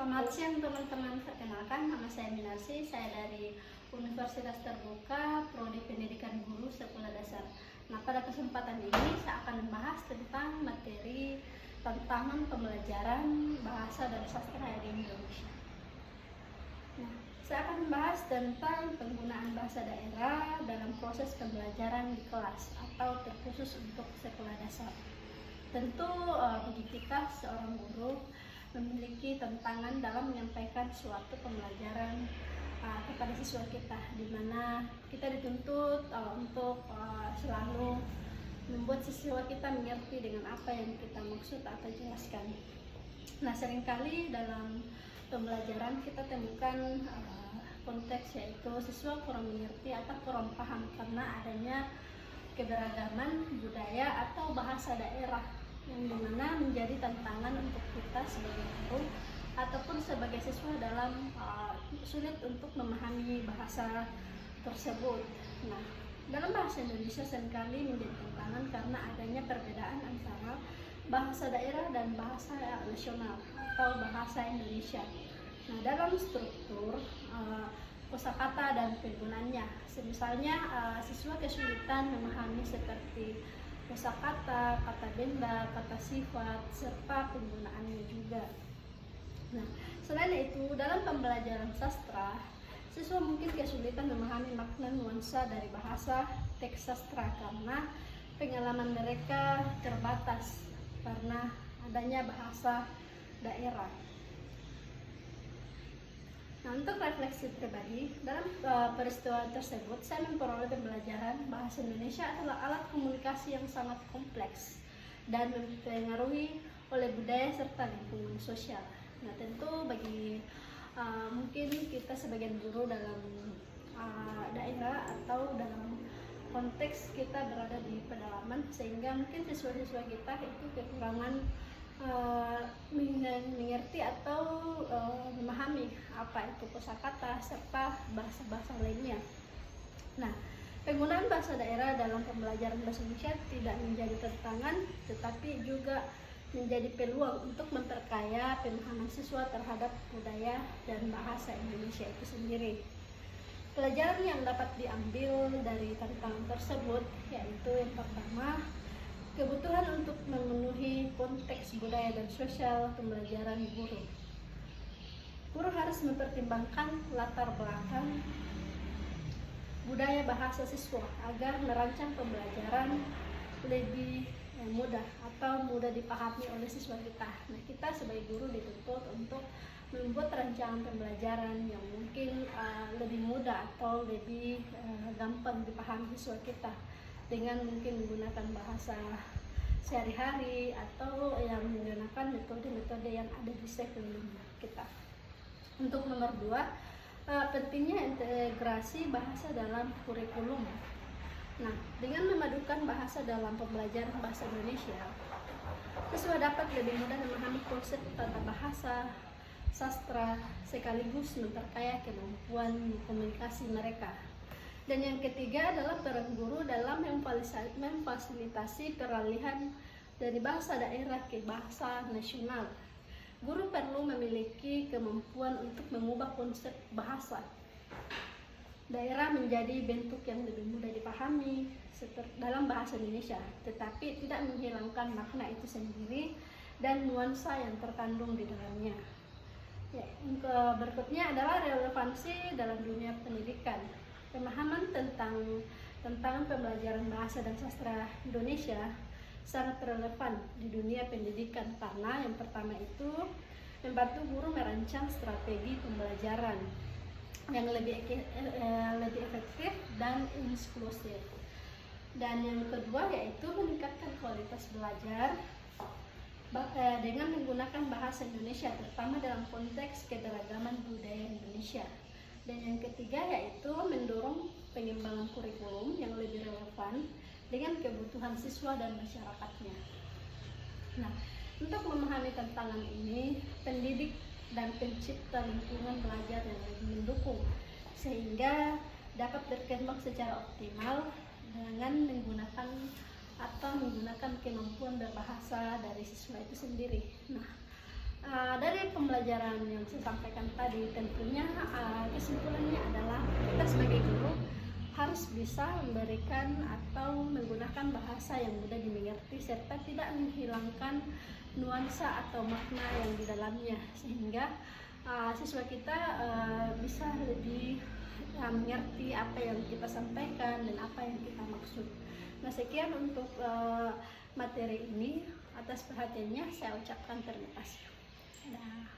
Selamat siang teman-teman, perkenalkan nama saya Minarsi, saya dari Universitas Terbuka, Prodi Pendidikan Guru Sekolah Dasar. Nah, pada kesempatan ini saya akan membahas tentang materi tantangan pembelajaran bahasa dan sastra di Indonesia. Nah, saya akan membahas tentang penggunaan bahasa daerah dalam proses pembelajaran di kelas atau terkhusus untuk sekolah dasar. Tentu bagi kita seorang guru memiliki tantangan dalam menyampaikan suatu pembelajaran kepada siswa kita, di mana kita dituntut untuk selalu membuat siswa kita mengerti dengan apa yang kita maksud atau jelaskan. Nah, seringkali dalam pembelajaran kita temukan konteks yaitu siswa kurang mengerti atau kurang paham karena adanya keberagaman budaya atau bahasa daerah yang dimana menjadi tantangan untuk kita sebagai guru ataupun sebagai siswa dalam sulit untuk memahami bahasa tersebut. Nah, dalam bahasa Indonesia seringkali menjadi tantangan karena adanya perbedaan antara bahasa daerah dan bahasa nasional atau bahasa Indonesia. Nah, dalam struktur kosakata dan penggunaannya, misalnya siswa kesulitan memahami seperti kosakata, kata benda, kata sifat, serta penggunaannya juga. Nah, selain itu, dalam pembelajaran sastra, siswa mungkin kesulitan memahami makna nuansa dari bahasa teks sastra karena pengalaman mereka terbatas karena adanya bahasa daerah. Nah, untuk refleksi pribadi, dalam peristiwa tersebut saya memperoleh pembelajaran bahasa Indonesia adalah alat komunikasi yang sangat kompleks dan dipengaruhi oleh budaya serta lingkungan sosial. Nah, tentu bagi mungkin kita sebagian guru dalam daerah atau dalam konteks kita berada di pedalaman, sehingga mungkin siswa-siswa kita itu kekurangan mengerti atau memahami apa itu kosakata serta bahasa-bahasa lainnya. Nah, penggunaan bahasa daerah dalam pembelajaran bahasa Indonesia tidak menjadi tantangan, tetapi juga menjadi peluang untuk memperkaya pemahaman siswa terhadap budaya dan bahasa Indonesia itu sendiri. Pelajaran yang dapat diambil dari tantangan tersebut yaitu yang pertama, kebutuhan untuk memenuhi konteks budaya dan sosial pembelajaran guru. Guru harus mempertimbangkan latar belakang budaya bahasa siswa agar merancang pembelajaran lebih mudah atau mudah dipahami oleh siswa kita. Nah, kita sebagai guru dituntut untuk membuat rancangan pembelajaran yang mungkin lebih mudah atau lebih gampang dipahami siswa kita, dengan mungkin menggunakan bahasa sehari-hari atau yang menggunakan metode-metode yang ada di sekeliling kita. Untuk nomor 2, pentingnya integrasi bahasa dalam kurikulum. Nah, dengan memadukan bahasa dalam pembelajaran bahasa Indonesia, siswa dapat lebih mudah memahami konsep tata bahasa, sastra, sekaligus memperkaya kemampuan komunikasi mereka. Dan yang ketiga adalah peran guru dalam memfasilitasi peralihan dari bahasa daerah ke bahasa nasional. Guru perlu memiliki kemampuan untuk mengubah konsep bahasa daerah menjadi bentuk yang lebih mudah dipahami dalam bahasa Indonesia, tetapi tidak menghilangkan makna itu sendiri dan nuansa yang terkandung di dalamnya. Ya, yang berikutnya adalah relevansi dalam dunia pendidikan. Pemahaman tentang pembelajaran bahasa dan sastra Indonesia sangat relevan di dunia pendidikan karena yang pertama itu membantu guru merancang strategi pembelajaran yang lebih efektif dan inklusif. Dan yang kedua yaitu meningkatkan kualitas belajar dengan menggunakan bahasa Indonesia, terutama dalam konteks keberagaman budaya Indonesia. Dan yang ketiga yaitu mendorong pengembangan kurikulum yang lebih relevan dengan kebutuhan siswa dan masyarakatnya. Nah, untuk memahami tantangan ini, pendidik dan pencipta lingkungan belajar yang lebih mendukung sehingga dapat berkembang secara optimal dengan menggunakan kemampuan berbahasa dari siswa itu sendiri. Nah, Dari pembelajaran yang saya sampaikan tadi, tentunya kesimpulannya adalah kita sebagai guru harus bisa memberikan atau menggunakan bahasa yang mudah dimengerti serta tidak menghilangkan nuansa atau makna yang di dalamnya, sehingga siswa kita bisa lebih mengerti apa yang kita sampaikan dan apa yang kita maksud. Nah, sekian untuk materi ini. Atas perhatiannya saya ucapkan terima kasih. Dadah.